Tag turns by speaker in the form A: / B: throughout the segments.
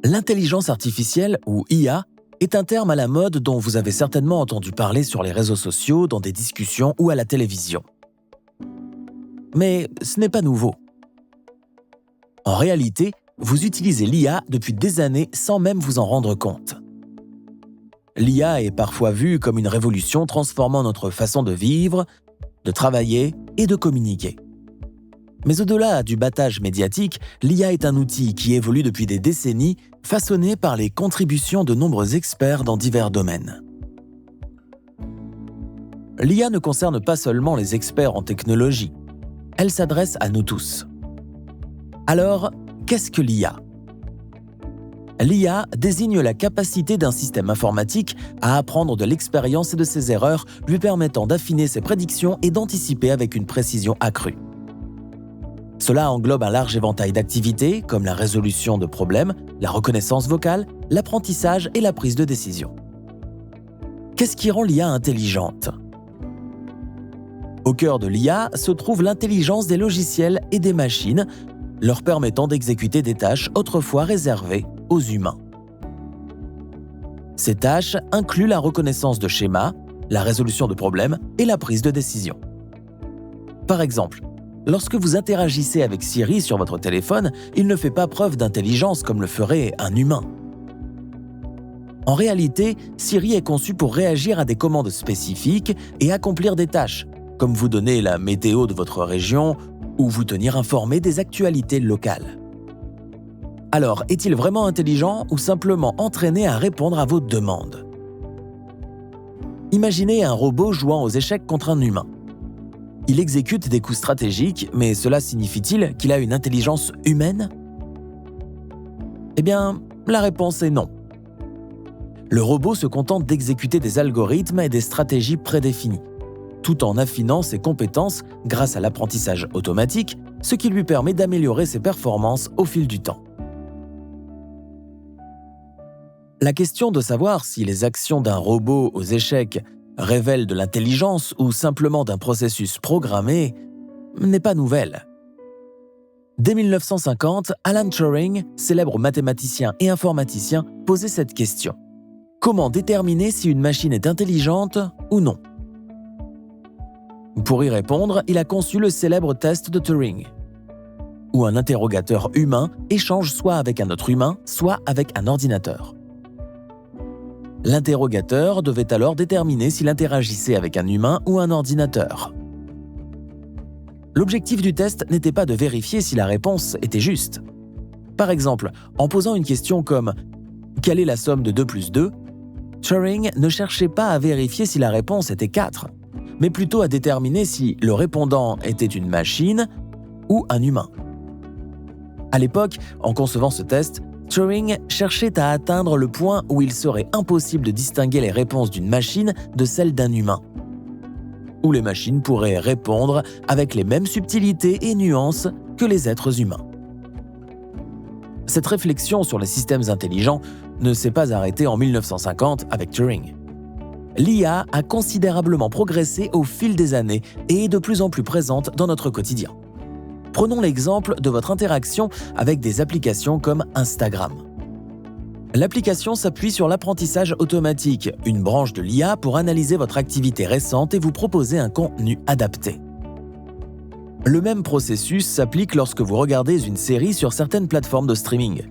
A: L'intelligence artificielle, ou IA, est un terme à la mode dont vous avez certainement entendu parler sur les réseaux sociaux, dans des discussions ou à la télévision. Mais ce n'est pas nouveau. En réalité, vous utilisez l'IA depuis des années sans même vous en rendre compte. L'IA est parfois vue comme une révolution transformant notre façon de vivre, de travailler et de communiquer. Mais au-delà du battage médiatique, l'IA est un outil qui évolue depuis des décennies, façonné par les contributions de nombreux experts dans divers domaines. L'IA ne concerne pas seulement les experts en technologie, elle s'adresse à nous tous. Alors, qu'est-ce que l'IA ? L'IA désigne la capacité d'un système informatique à apprendre de l'expérience et de ses erreurs, lui permettant d'affiner ses prédictions et d'anticiper avec une précision accrue. Cela englobe un large éventail d'activités comme la résolution de problèmes, la reconnaissance vocale, l'apprentissage et la prise de décision. Qu'est-ce qui rend l'IA intelligente ? Au cœur de l'IA se trouve l'intelligence des logiciels et des machines, leur permettant d'exécuter des tâches autrefois réservées aux humains. Ces tâches incluent la reconnaissance de schémas, la résolution de problèmes et la prise de décision. Par exemple, lorsque vous interagissez avec Siri sur votre téléphone, il ne fait pas preuve d'intelligence comme le ferait un humain. En réalité, Siri est conçu pour réagir à des commandes spécifiques et accomplir des tâches, comme vous donner la météo de votre région ou vous tenir informé des actualités locales. Alors, est-il vraiment intelligent ou simplement entraîné à répondre à vos demandes ? Imaginez un robot jouant aux échecs contre un humain. Il exécute des coups stratégiques, mais cela signifie-t-il qu'il a une intelligence humaine ? Eh bien, la réponse est non. Le robot se contente d'exécuter des algorithmes et des stratégies prédéfinies, tout en affinant ses compétences grâce à l'apprentissage automatique, ce qui lui permet d'améliorer ses performances au fil du temps. La question de savoir si les actions d'un robot aux échecs révèlent de l'intelligence ou simplement d'un processus programmé n'est pas nouvelle. Dès 1950, Alan Turing, célèbre mathématicien et informaticien, posait cette question. Comment déterminer si une machine est intelligente ou non ? Pour y répondre, il a conçu le célèbre test de Turing, où un interrogateur humain échange soit avec un autre humain, soit avec un ordinateur. L'interrogateur devait alors déterminer s'il interagissait avec un humain ou un ordinateur. L'objectif du test n'était pas de vérifier si la réponse était juste. Par exemple, en posant une question comme « Quelle est la somme de 2 plus 2 ?», Turing ne cherchait pas à vérifier si la réponse était 4, mais plutôt à déterminer si le répondant était une machine ou un humain. À l'époque, en concevant ce test, Turing cherchait à atteindre le point où il serait impossible de distinguer les réponses d'une machine de celles d'un humain, où les machines pourraient répondre avec les mêmes subtilités et nuances que les êtres humains. Cette réflexion sur les systèmes intelligents ne s'est pas arrêtée en 1950 avec Turing. L'IA a considérablement progressé au fil des années et est de plus en plus présente dans notre quotidien. Prenons l'exemple de votre interaction avec des applications comme Instagram. L'application s'appuie sur l'apprentissage automatique, une branche de l'IA pour analyser votre activité récente et vous proposer un contenu adapté. Le même processus s'applique lorsque vous regardez une série sur certaines plateformes de streaming.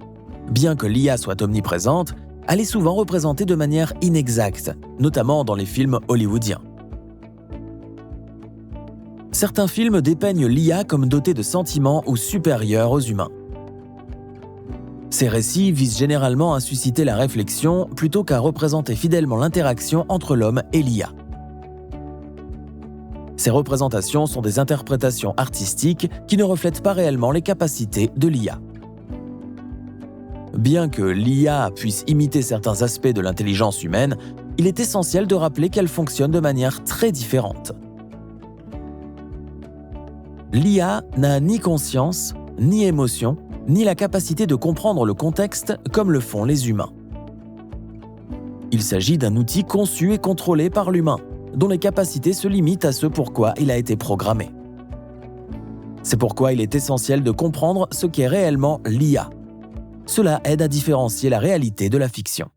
A: Bien que l'IA soit omniprésente, elle est souvent représentée de manière inexacte, notamment dans les films hollywoodiens. Certains films dépeignent l'IA comme dotée de sentiments ou supérieure aux humains. Ces récits visent généralement à susciter la réflexion plutôt qu'à représenter fidèlement l'interaction entre l'homme et l'IA. Ces représentations sont des interprétations artistiques qui ne reflètent pas réellement les capacités de l'IA. Bien que l'IA puisse imiter certains aspects de l'intelligence humaine, il est essentiel de rappeler qu'elle fonctionne de manière très différente. L'IA n'a ni conscience, ni émotion, ni la capacité de comprendre le contexte comme le font les humains. Il s'agit d'un outil conçu et contrôlé par l'humain, dont les capacités se limitent à ce pourquoi il a été programmé. C'est pourquoi il est essentiel de comprendre ce qu'est réellement l'IA. Cela aide à différencier la réalité de la fiction.